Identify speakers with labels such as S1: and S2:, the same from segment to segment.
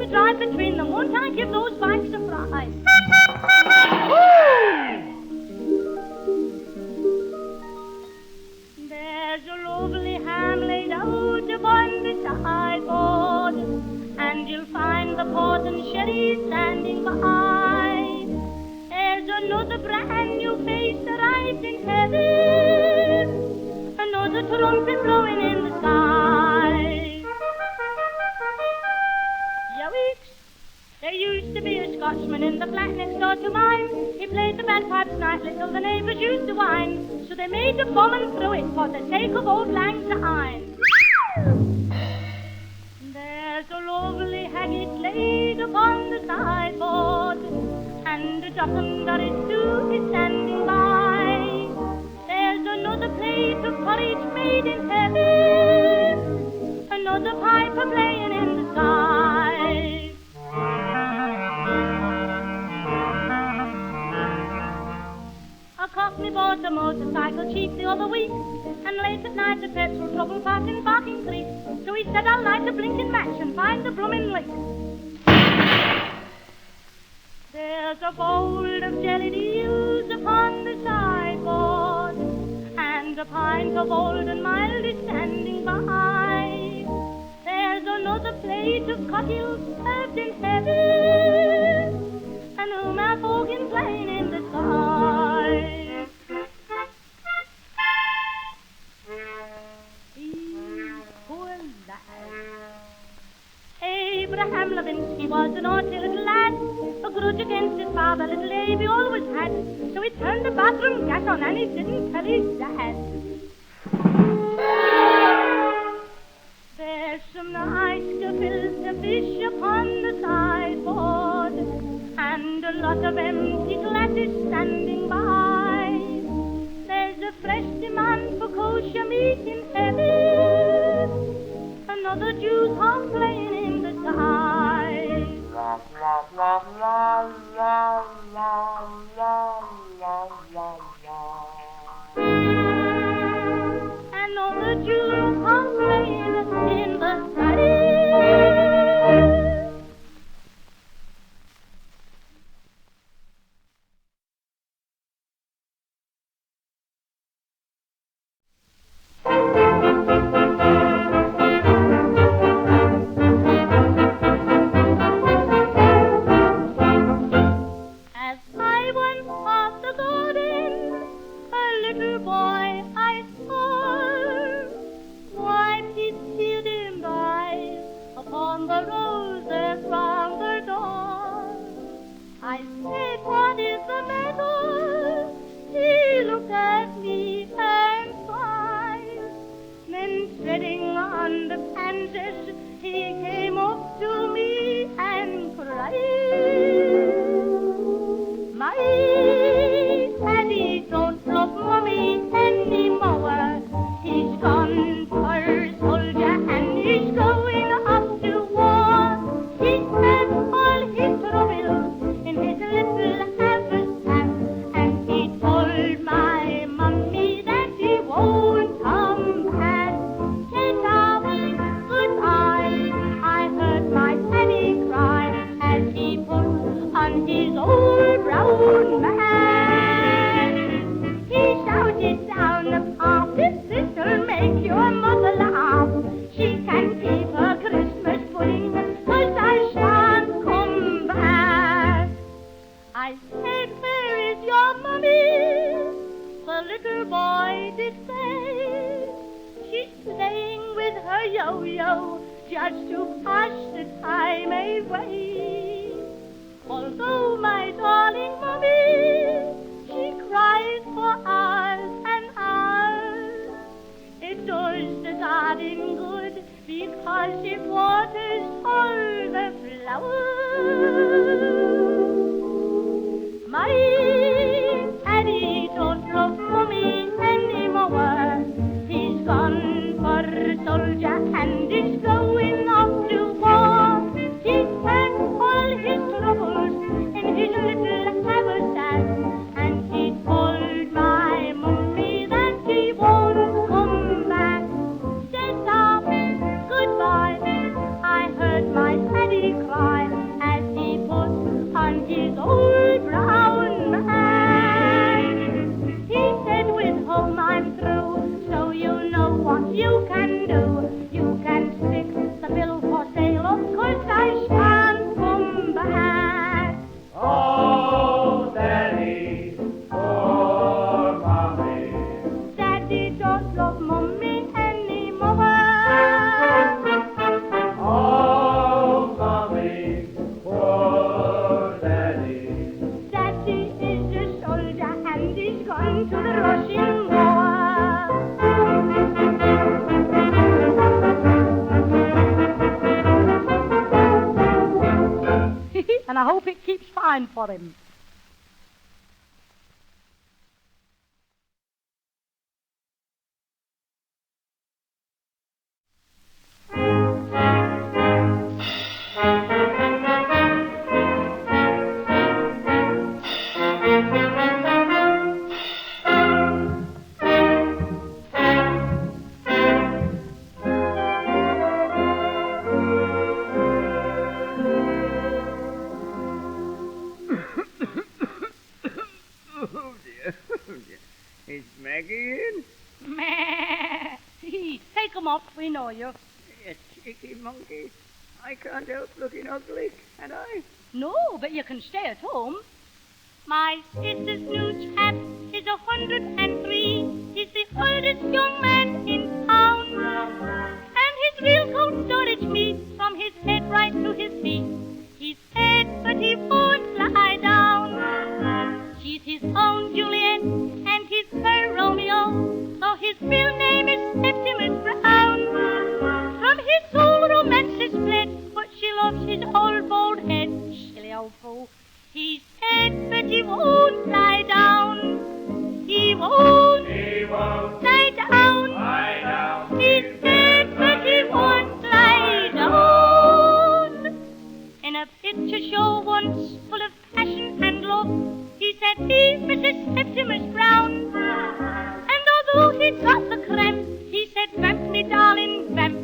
S1: to drive between them. Won't I give those bikes a fright? There's a lovely ham laid out upon the sideboard, and you'll find the port and sherry standing by. There's another brand new face arrived in heaven, another trumpet blowing in the sky. Yoicks! There used to be a Scotchman in the flat next door to mine. He played the bagpipes nightly till the neighbours used to whine. So they made a bomb and threw it for the sake of old lang syne. There's a lovely haggis laid upon the sideboard, and a dromedary too is standing by. There's another plate of porridge made in heaven, another pipe a playing in the sky. A cockney bought a motorcycle cheap the other week, and late at night the petrol trouble passing Barking Creek. So he said, I'll light a blinking match and find the bloomin' leak. There's a bowl of jellied eels upon the sideboard, and a pint of old and mild is standing by. There's another plate of cockles served in heaven, and a mouth organ playing in the sky. Abraham Levinsky was an naughty little lad, a grudge against his father, little Abe he always had. So he turned the bathroom gas on and he didn't tell his dad. There's some nice gefilte fish upon the sideboard, and a lot of empty glasses standing by. There's a fresh demand for kosher meat in heaven, another Jew's harp playing in the sky. Another Jew's harp playing in the sky. I and I hope it keeps fine for him.
S2: Is Maggie in?
S1: Meh. Take 'em off, we know you.
S2: You cheeky monkey. I can't help looking ugly, can I?
S1: No, but you can stay at home. My sister's new chap is 103. He's the oldest young man in town. And his real coat storage meets from his head right to his feet. He's dead, but he won't lie down. She's his own Juliet, and he's her Romeo, though his real name is Septimus Brown. From his soul romance is fled, but she loves his old bald head. Silly old fool. He's dead, but he won't lie down. He won't lie down. He's dead, but he won't lie down. In a picture show once, full of passion and love, he said he, Mrs. Septimus Brown. And although he got the cramp, he said, "Vamp me, darling, vamp."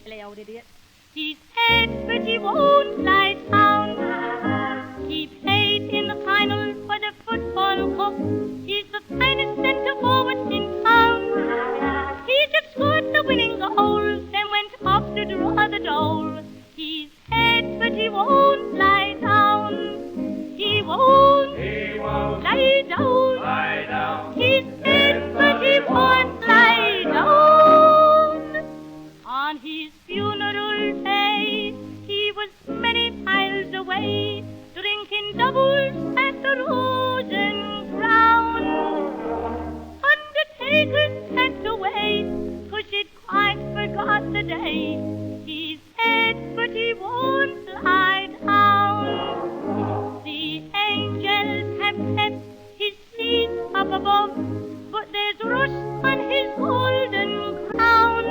S1: Silly old idiot. He's dead, but he won't lie down. He played in the final for the football cup. He's the finest centre forward in town. He just scored the winning goal, then went off to draw the Dole. He's dead, but he won't lie down. He won't lie down. He's dead, but he won't lie down. On his funeral day, he was many miles away, drinking doubles at the Rose and Crown. Undertakers sent away, 'cause she'd quite forgot the day. He's dead, but he won't lie down. The angels have kept his seat up above, but there's rust on his golden crown.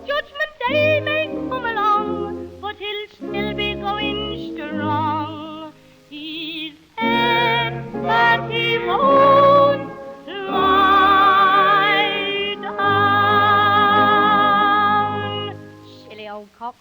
S1: Judgment Day may come along, but he'll still be going strong. He's dead, but he won't lie down. Silly old cock.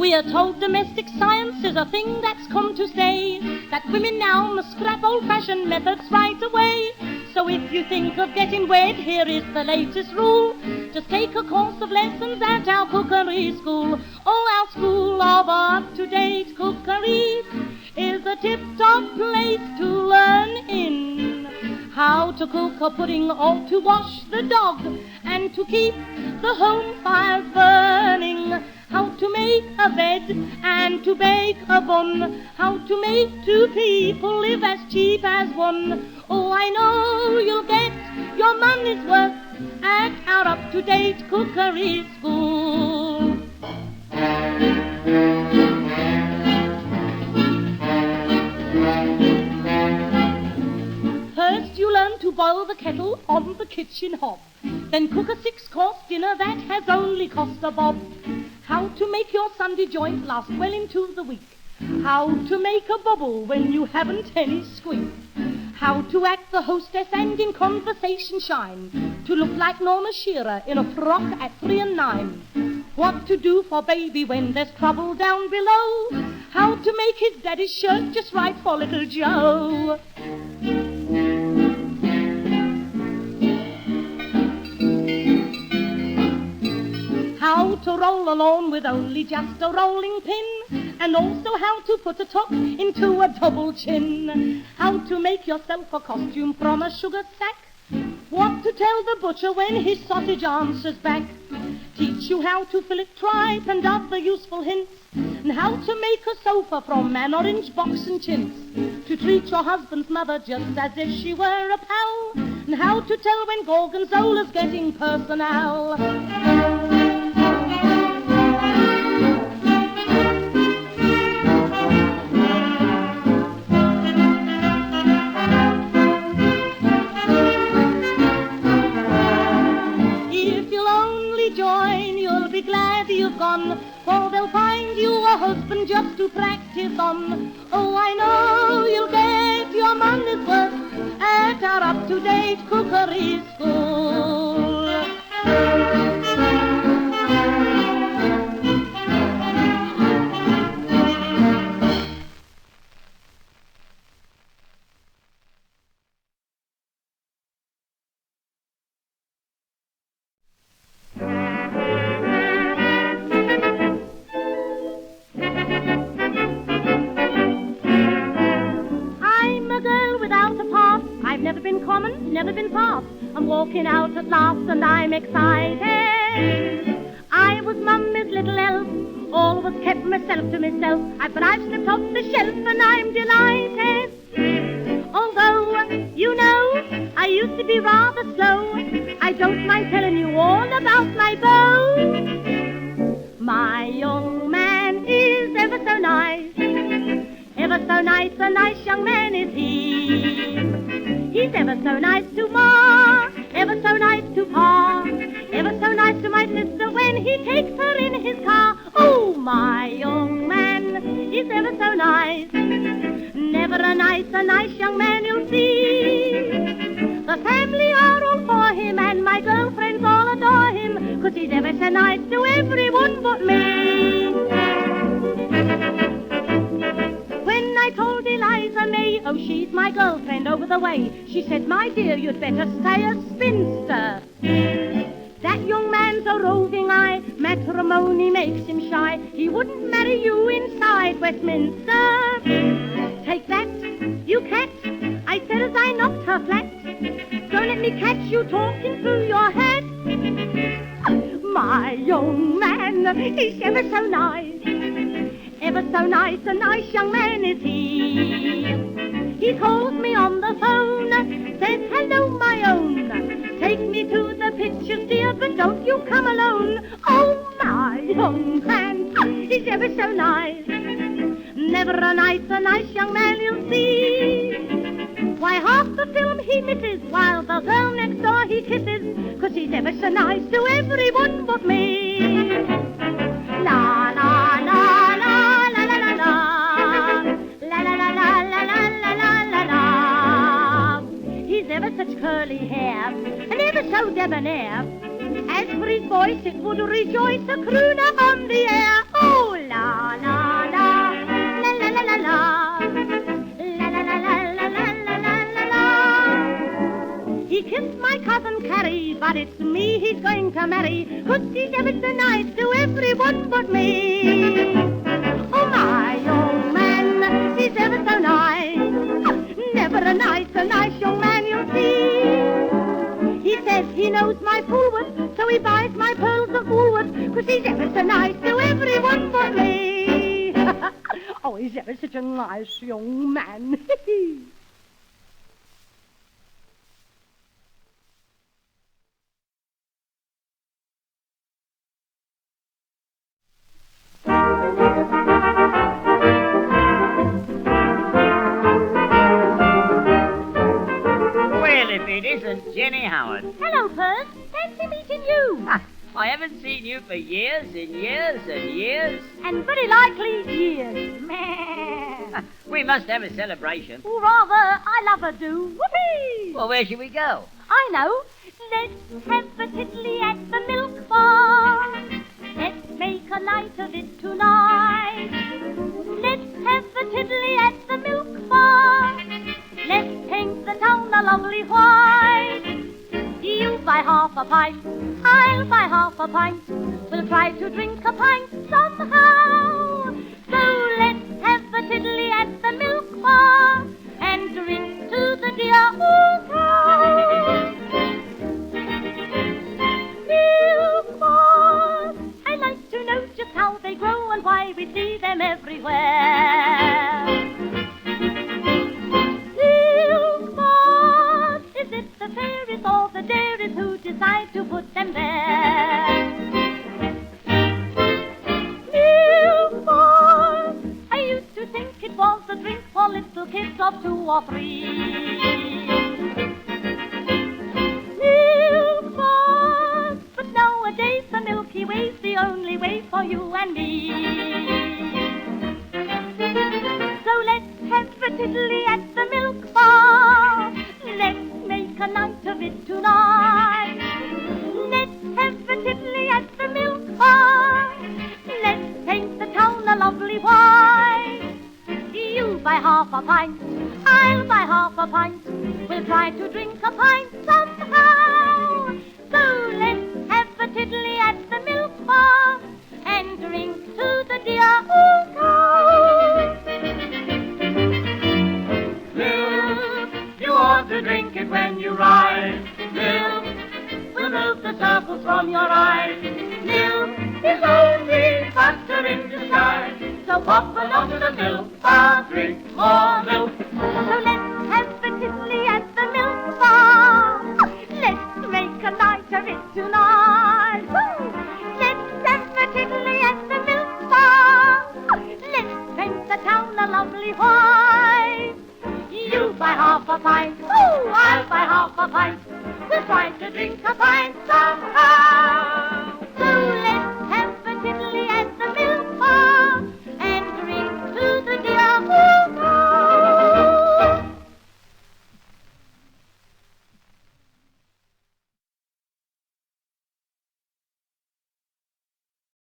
S1: We are told domestic science is a thing that's come to stay, that women now must scrap old-fashioned methods right away. So if you think of getting wed, here is the latest rule. Just take a course of lessons at our cookery school. Oh, our school of up-to-date cookery is a tip-top place to learn in. How to cook a pudding or to wash the dog, and to keep the home fire burning. How to make a bed and to bake a bun. How to make two people live as cheap as one. Oh, I know you'll get your money's worth at our up-to-date cookery school. First you learn to boil the kettle on the kitchen hob. Then cook a 6-course dinner that has only cost a bob. How to make your Sunday joint last well into the week. How to make a bubble when you haven't any squeak. How to act the hostess and in conversation shine. To look like Norma Shearer in a frock at 3 and 9. What to do for baby when there's trouble down below. How to make his daddy's shirt just right for little Joe. How to roll a lawn with only just a rolling pin, and also how to put a top into a double chin. How to make yourself a costume from a sugar sack. What to tell the butcher when his sausage answers back. Teach you how to fillet tripe and other useful hints. and how to make a sofa from an orange box and chintz, to treat your husband's mother just as if she were a pal, and how to tell when Gorgonzola's getting personnel. Glad you've gone, for they'll find you a husband just to practice on. Oh, I know you'll get your money's worth at our up-to-date cookery school. Never been common, never been fast. I'm walking out at last and I'm excited. I was mummy's little elf, always kept myself to myself. But I've slipped off the shelf and I'm delighted. Although, you know, I used to be rather slow, I don't mind telling you all about my beau. My young man is ever so nice, ever so nice, a nice young man is he. He's ever so nice to Ma, ever so nice to Pa, ever so nice to my sister when he takes her in his car. Oh, my young man is ever so nice, never a nice young man you'll see. The family are all for him and my girlfriends all adore him, 'cause he's ever so nice to everyone but me. When I told Eliza May, oh, she's my girlfriend over the way, she said, my dear, you'd better stay a spinster. That young man's a roving eye, matrimony makes him shy, he wouldn't marry you inside Westminster. Take that, you cat, I said as I knocked her flat. Don't let me catch you talking through your head. My young man, he's ever so nice, ever so nice, a nice young man is he. He calls me on the phone, says, hello, my own. Take me to the pictures, dear, but don't you come alone. Oh, my young man, he's ever so nice, never a nice young man you'll see. Why, half the film he misses, while the girl next door he kisses, 'cause he's ever so nice to everyone but me. La, la, la, la, la, la, la, la. La, la, la, la, la, la, la, la, la, la. He's ever such curly hair, and ever so debonair. As for his voice, it would rejoice a crooner on the air. Oh, la, la, la, la, la, la, la, la. La, la, la, la, la, la, la, la, la, la. He kissed my cousin Carrie, but it's me he's going to marry, 'cause he's ever so nice to everyone but me. Oh, my young man, he's ever so nice, never a nice young man you'll see. He says he knows my Woolworth, so he buys my pearls of Woolworth, 'cause he's ever so nice to everyone but me. Oh, he's ever such a nice young man.
S3: Well, if it isn't Jenny Howard.
S1: Hello, Percy. Fancy meeting you.
S3: I haven't seen you for years and years and years.
S1: And very likely years. Meh.
S3: We must have a celebration.
S1: Or rather, I love a do. Whoopee!
S3: Well, where should we go?
S1: I know. Let's have a tiddly at the milk bar. Let's make a night of it tonight. Let's have a tiddly at the milk bar. Let's paint the town a lovely white. You buy half a pint, I'll buy half a pint. We'll try to drink a pint somehow. So let's have a tiddly at the milk bar and drink to the dear old cow. Milk bars, I like to know just how they grow and why we see them everywhere. Milk bars, is it the fairies or the dairies who decide to put them there? Milk bars, I used to think it was a drink for little kids of 2 or 3. Milk bars, but nowadays the Milky Way's the only way for you and me. So let's have a tiddly at the milk bar. Let's make a night of it tonight. Let's have a tiddly at the milk bar. Let's paint the town a lovely white. You buy half a pint, I'll buy half a pint. We'll try to drink a pint somehow. So let's have a tiddly at the milk bar and drink to the dear old cow. Milk, you ought to drink it when you ride. Milk will move the circles from your eyes. Milk is only butter in disguise. So pop along to the milk bar, drink more milk. So let's have a tiddly at the milk bar. Let's make a night of it tonight. Woo! Let's have a tiddly at the milk bar. Let's paint the town a lovely white. You buy half a pint, ooh, I'll buy half a pint. We'll try to drink a pint somehow.